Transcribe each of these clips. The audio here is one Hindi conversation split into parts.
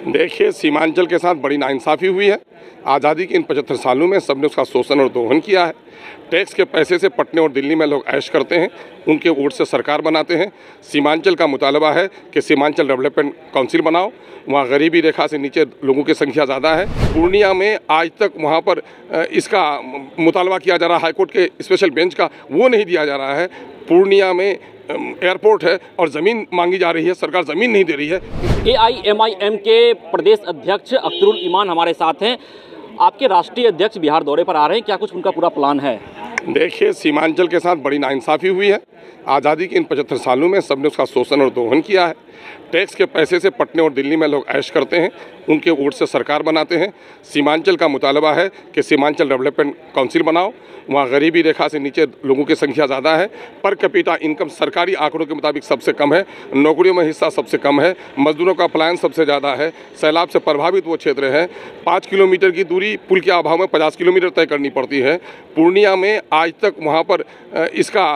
देखिए, सीमांचल के साथ बड़ी नाइंसाफ़ी हुई है। आज़ादी के इन 75 सालों में सबने उसका शोषण और दोहन किया है। टैक्स के पैसे से पटने और दिल्ली में लोग ऐश करते हैं, उनके वोट से सरकार बनाते हैं। सीमांचल का मुतालबा है कि सीमांचल डेवलपमेंट काउंसिल बनाओ, वहाँ गरीबी रेखा से नीचे लोगों की संख्या ज़्यादा है। पूर्णिया में आज तक वहाँ पर इसका मुतालबा किया जा रहा है, हाईकोर्ट के स्पेशल बेंच का, वो नहीं दिया जा रहा है। पूर्णिया में एयरपोर्ट है और ज़मीन मांगी जा रही है, सरकार ज़मीन नहीं दे रही है। AIMIM के प्रदेश अध्यक्ष अख्तरुल ईमान हमारे साथ हैं। आपके राष्ट्रीय अध्यक्ष बिहार दौरे पर आ रहे हैं, क्या कुछ उनका पूरा प्लान है? देखिए, सीमांचल के साथ बड़ी नाइंसाफ़ी हुई है। आज़ादी के इन 75 सालों में सबने उसका शोषण और दोहन किया है। टैक्स के पैसे से पटने और दिल्ली में लोग ऐश करते हैं, उनके वोट से सरकार बनाते हैं। सीमांचल का मुतालबा है कि सीमांचल डेवलपमेंट काउंसिल बनाओ, वहाँ गरीबी रेखा से नीचे लोगों की संख्या ज़्यादा है। पर कैपिटा इनकम सरकारी आंकड़ों के मुताबिक सबसे कम है, नौकरियों में हिस्सा सबसे कम है, मजदूरों का पलायन सबसे ज़्यादा है। सैलाब से प्रभावित वो क्षेत्र है। 5 किलोमीटर की दूरी पुल के अभाव में 50 किलोमीटर तय करनी पड़ती है। पूर्णिया में आज तक वहाँ पर इसका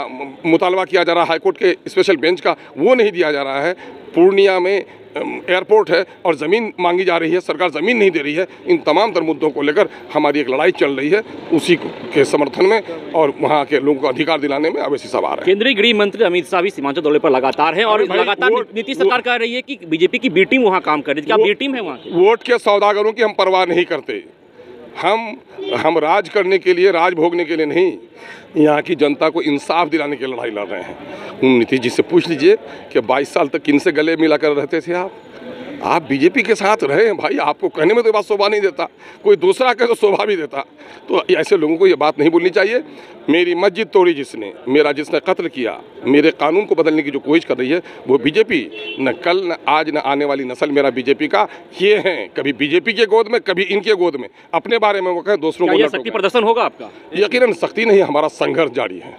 मुतालबा किया जा रहा है, हाईकोर्ट के स्पेशल बेंच का, वो नहीं दिया जा रहा है। पूर्णिया में एयरपोर्ट है और ज़मीन मांगी जा रही है, सरकार ज़मीन नहीं दे रही है। इन तमाम तर मुद्दों को लेकर हमारी एक लड़ाई चल रही है, उसी के समर्थन में और वहाँ के लोगों को अधिकार दिलाने में अवैसी सब आ रहे हैं। केंद्रीय गृह मंत्री अमित शाह भी सीमांचल दौरे पर लगातार हैं और लगातार नीतीश सरकार कह रही है कि बीजेपी की बी टीम वहाँ काम कर रही है। क्या बी टीम है वहाँ? वोट के सौदागरों की हम परवाह नहीं करते। हम राज करने के लिए, राज भोगने के लिए नहीं, यहाँ की जनता को इंसाफ दिलाने की लड़ाई लड़ रहे हैं। नीतीश जी से पूछ लीजिए कि 22 साल तक किन से गले मिलाकर रहते थे आप बीजेपी के साथ रहे हैं भाई। आपको कहने में तो बात शोभा नहीं देता, कोई दूसरा कहे तो शोभा भी देता। तो ऐसे लोगों को ये बात नहीं बोलनी चाहिए। मेरी मस्जिद तोड़ी जिसने, जिसने कत्ल किया, मेरे कानून को बदलने की जो कोशिश कर रही है वो बीजेपी, न कल न आज न आने वाली नस्ल मेरा बीजेपी का ये हैं। कभी बीजेपी के गोद में, कभी इनके गोद में। अपने बारे में वो कहें, दूसरों को शक्ति प्रदर्शन होगा आपका? यकीनन शक्ति नहीं, हमारा संघर्ष जारी है।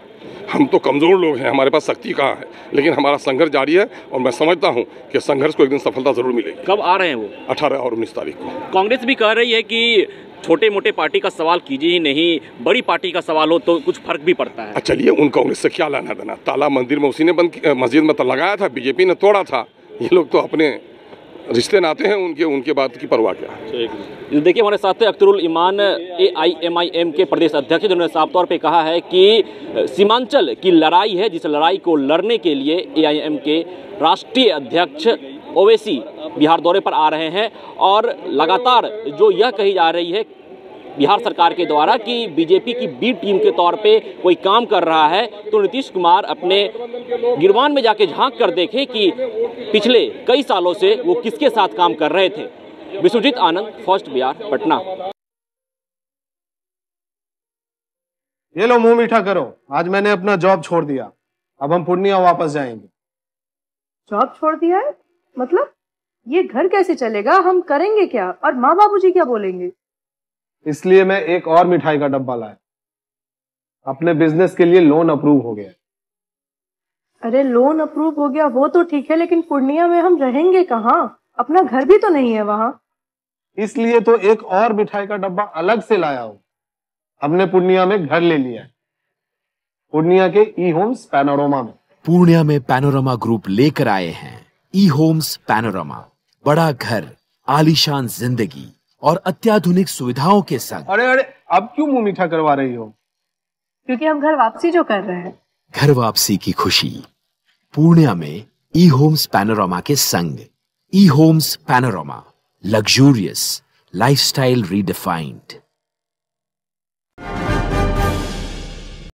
हम तो कमज़ोर लोग हैं, हमारे पास शक्ति कहाँ है, लेकिन हमारा संघर्ष जारी है और मैं समझता हूँ कि संघर्ष को एक दिन सफलता जरूर मिलेगी। कब आ रहे हैं वो? 18 और 19 तारीख को। कांग्रेस भी कह रही है कि छोटे मोटे पार्टी का सवाल कीजिए ही नहीं, बड़ी पार्टी का सवाल हो तो कुछ फर्क भी पड़ता है। चलिए, उन कांग्रेस से क्या लेना देना। ताला मंदिर में उसी ने बंद, मस्जिद में तो लगाया था, बीजेपी ने तोड़ा था। ये लोग तो अपने रिश्ते नाते हैं, उनके बात की परवाह क्या है। देखिए, हमारे साथ अख्तरुल ईमान AIMIM के प्रदेश अध्यक्ष, जिन्होंने साफ तौर पे कहा है कि सीमांचल की लड़ाई है, जिस लड़ाई को लड़ने के लिए AIM के राष्ट्रीय अध्यक्ष ओवैसी बिहार दौरे पर आ रहे हैं। और लगातार जो यह कही जा रही है बिहार सरकार के द्वारा कि बीजेपी की बी टीम के तौर पे कोई काम कर रहा है, तो नीतीश कुमार अपने गिरवान में जाके झांक कर देखें कि पिछले कई सालों से वो किसके साथ काम कर रहे थे। विश्वजीत आनंद, फर्स्ट बिहार, पटना। ये लो, मुंह मीठा करो। आज मैंने अपना जॉब छोड़ दिया, अब हम पूर्णिया वापस जाएंगे। जॉब छोड़ दिया है? मतलब ये घर कैसे चलेगा? हम करेंगे क्या? और माँ बाबूजी क्या बोलेंगे? इसलिए मैं एक और मिठाई का डब्बा लाया। अपने बिजनेस के लिए लोन अप्रूव हो गया। अरे, लोन अप्रूव हो गया वो तो ठीक है, लेकिन पूर्णिया में हम रहेंगे कहाँ? अपना घर भी तो नहीं है वहाँ। इसलिए तो एक और मिठाई का डब्बा अलग से लाया हूँ। हमने पूर्णिया में घर ले लिया है, पूर्णिया के E-Homes पैनोरमा में। पूर्णिया में पैनोरमा ग्रुप लेकर आए हैं E-Homes पैनोरमा। बड़ा घर, आलीशान जिंदगी और अत्याधुनिक सुविधाओं के संग। अरे, अब क्यों मुंह मीठा करवा रही हो? क्योंकि हम घर वापसी जो कर रहे हैं। घर वापसी की खुशी पूर्णिया में E-Homes पैनोरमा के संग। E-Homes panorama, luxurious lifestyle redefined.